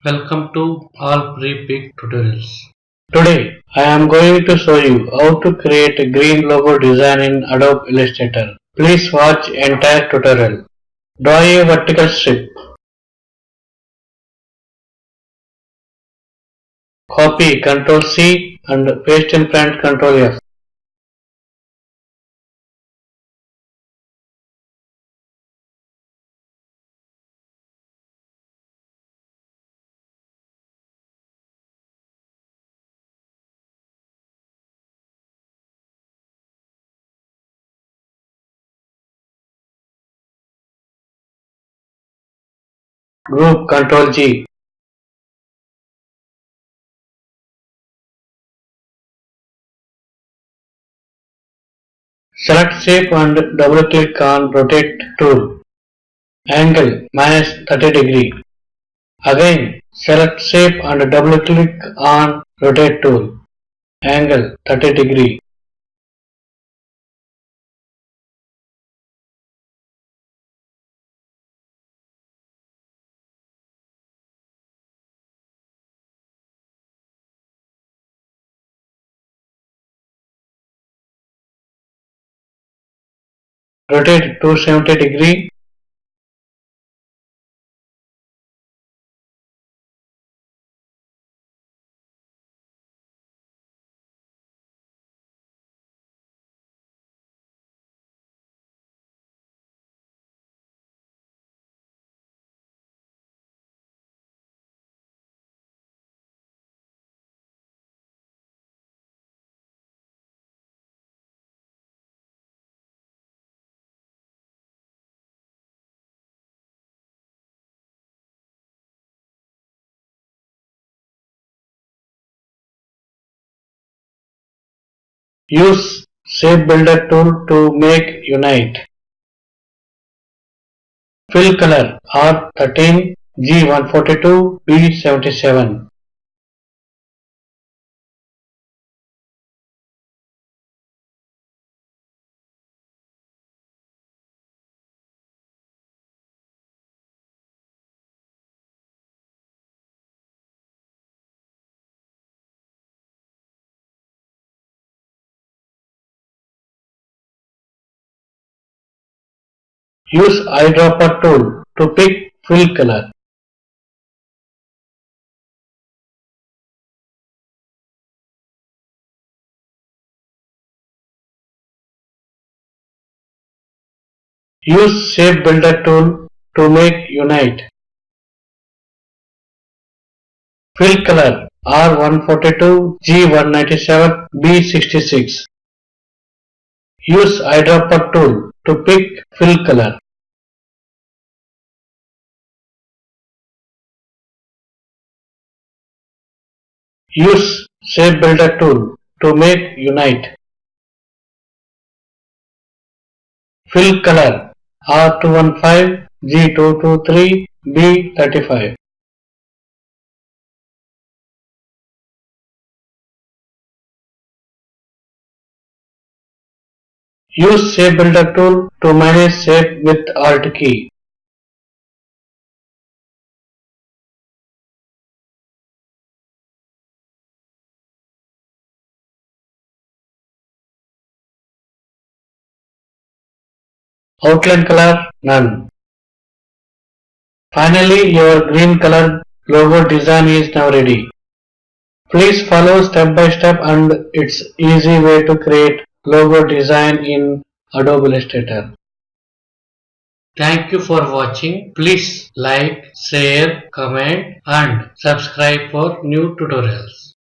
Welcome to all pre-pick tutorials. Today I am going to show you how to create a green logo design in Adobe Illustrator. Please watch entire tutorial. Draw a vertical strip. Copy Ctrl C and paste in front Ctrl F. Group Ctrl G. Select shape and double click on rotate tool. Angle -30°. Again select shape and double click on rotate tool. Angle 30°. Rotate 270°. Use Shape Builder tool to make unite. Fill color R13, G142, B77. Use eyedropper tool to pick fill color. Use Shape Builder tool to make unite. Fill color R142, G197, B66. Use eyedropper tool to pick fill color. Use Shape Builder tool to make unite. Fill color R215, G223, B35. Use Shape Builder tool to manage shape with Alt key. Outline color none. Finally, your green color logo design is now ready. Please follow step by step and it's easy way to create logo design in Adobe Illustrator. Thank you for watching. Please like, share, comment and subscribe for new tutorials.